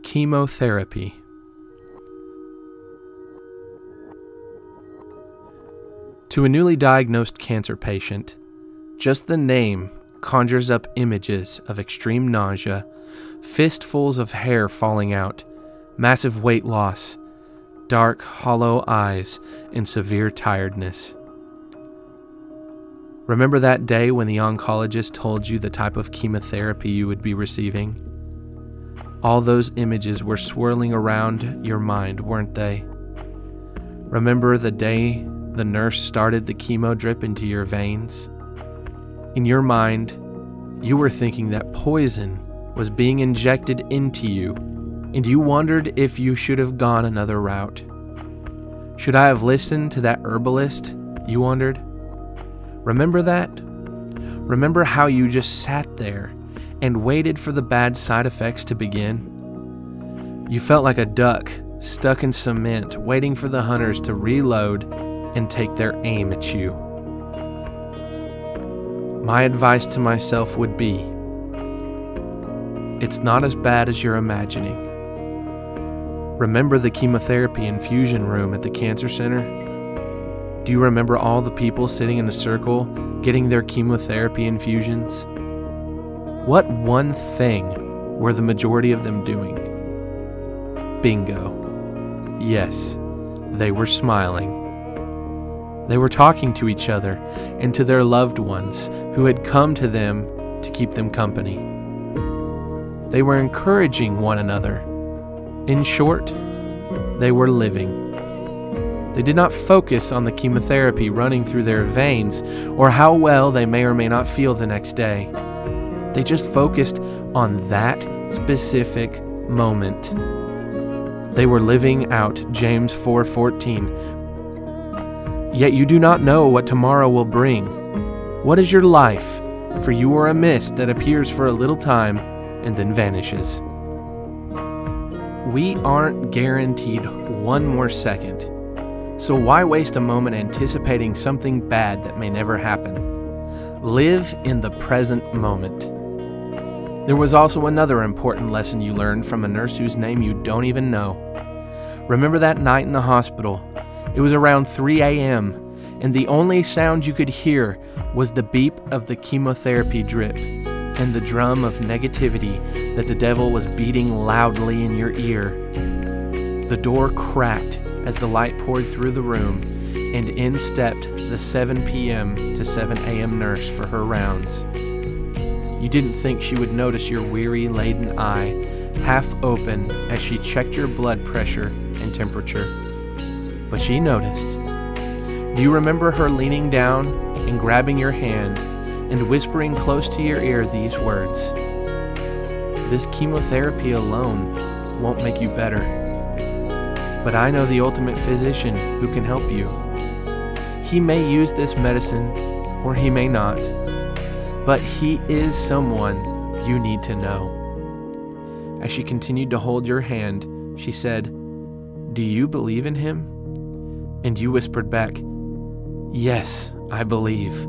Chemotherapy. To a newly diagnosed cancer patient, just the name conjures up images of extreme nausea, fistfuls of hair falling out, massive weight loss, dark, hollow eyes, and severe tiredness. Remember that day when the oncologist told you the type of chemotherapy you would be receiving? All those images were swirling around your mind, weren't they? Remember the day the nurse started the chemo drip into your veins? In your mind, you were thinking that poison was being injected into you, and you wondered if you should have gone another route. Should I have listened to that herbalist, you wondered? Remember that? Remember how you just sat there and waited for the bad side effects to begin? You felt like a duck stuck in cement, waiting for the hunters to reload and take their aim at you. My advice to myself would be, it's not as bad as you're imagining. Remember the chemotherapy infusion room at the cancer center? Do you remember all the people sitting in a circle getting their chemotherapy infusions? What one thing were the majority of them doing? Bingo. Yes, they were smiling. They were talking to each other and to their loved ones who had come to them to keep them company. They were encouraging one another. In short, they were living. They did not focus on the chemotherapy running through their veins or how well they may or may not feel the next day. They just focused on that specific moment. They were living out James 4:14. Yet you do not know what tomorrow will bring. What is your life? For you are a mist that appears for a little time and then vanishes. We aren't guaranteed one more second. So why waste a moment anticipating something bad that may never happen? Live in the present moment. There was also another important lesson you learned from a nurse whose name you don't even know. Remember that night in the hospital? It was around 3 a.m., and the only sound you could hear was the beep of the chemotherapy drip and the drum of negativity that the devil was beating loudly in your ear. The door cracked as the light poured through the room, and in stepped the 7 p.m. to 7 a.m. nurse for her rounds. You didn't think she would notice your weary, laden eye half open as she checked your blood pressure and temperature. But she noticed. Do you remember her leaning down and grabbing your hand and whispering close to your ear these words? This chemotherapy alone won't make you better. But I know the ultimate physician who can help you. He may use this medicine or he may not, but he is someone you need to know. As she continued to hold your hand, she said, "Do you believe in him?" And you whispered back, "Yes, I believe."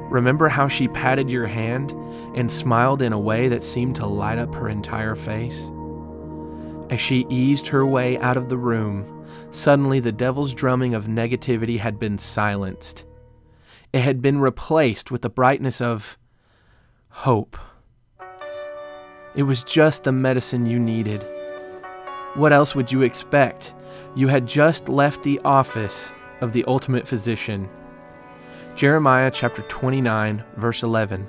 Remember how she patted your hand and smiled in a way that seemed to light up her entire face? As she eased her way out of the room, suddenly the devil's drumming of negativity had been silenced. It had been replaced with the brightness of hope. It was just the medicine you needed. What else would you expect? You had just left the office of the ultimate physician. Jeremiah chapter 29, verse 11.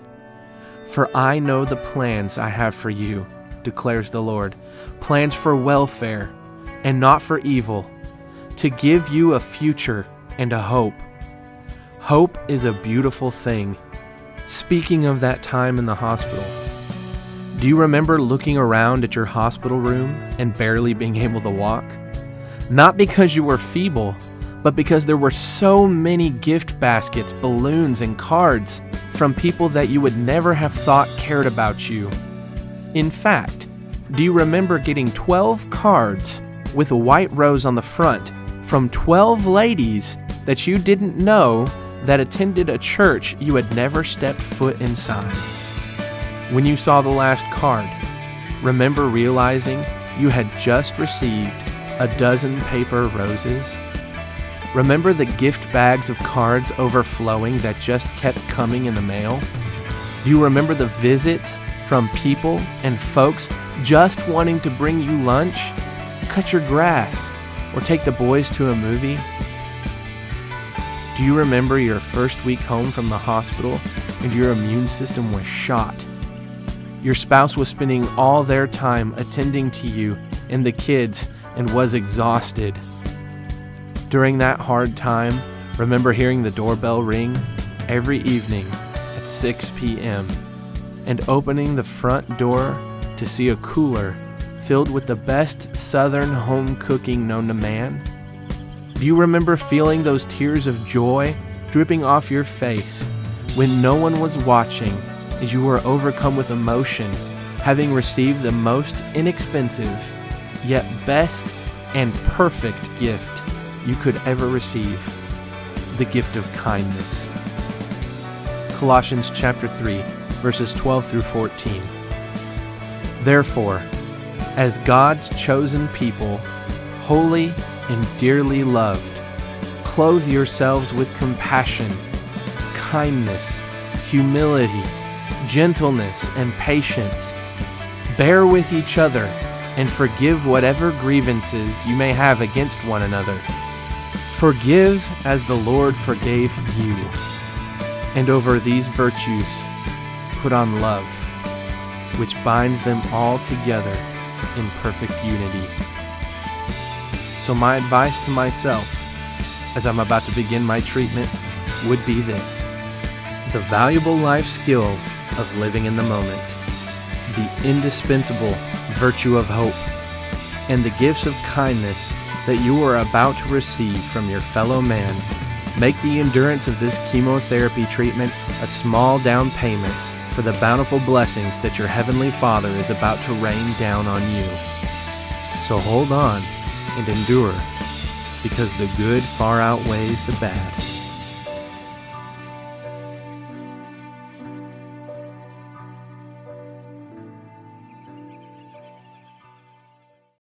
"For I know the plans I have for you, declares the Lord, plans for welfare and not for evil, to give you a future and a hope." Hope is a beautiful thing. Speaking of that time in the hospital, do you remember looking around at your hospital room and barely being able to walk? Not because you were feeble, but because there were so many gift baskets, balloons, and cards from people that you would never have thought cared about you. In fact, do you remember getting 12 cards with a white rose on the front from 12 ladies that you didn't know that attended a church you had never stepped foot inside? When you saw the last card, Remember realizing you had just received a dozen paper roses? Remember the gift bags of cards overflowing that just kept coming in the mail? Do you remember the visits from people and folks just wanting to bring you lunch, cut your grass, or take the boys to a movie? Do you remember your first week home from the hospital and your immune system was shot? Your spouse was spending all their time attending to you and the kids and was exhausted. During that hard time, remember hearing the doorbell ring every evening at 6 p.m. and opening the front door to see a cooler filled with the best Southern home cooking known to man? Do you remember feeling those tears of joy dripping off your face when no one was watching as you were overcome with emotion, having received the most inexpensive, yet best and perfect gift you could ever receive, the gift of kindness? Colossians chapter 3, verses 12 through 14. Therefore, as God's chosen people, holy and dearly loved, clothe yourselves with compassion, kindness, humility, gentleness, and patience. Bear with each other and forgive whatever grievances you may have against one another. Forgive as the Lord forgave you. And over these virtues, put on love, which binds them all together in perfect unity. So my advice to myself, as I'm about to begin my treatment, would be this: the valuable life skill of living in the moment, the indispensable virtue of hope, and the gifts of kindness that you are about to receive from your fellow man make the endurance of this chemotherapy treatment a small down payment for the bountiful blessings that your Heavenly Father is about to rain down on you. So hold on and endure, because the good far outweighs the bad.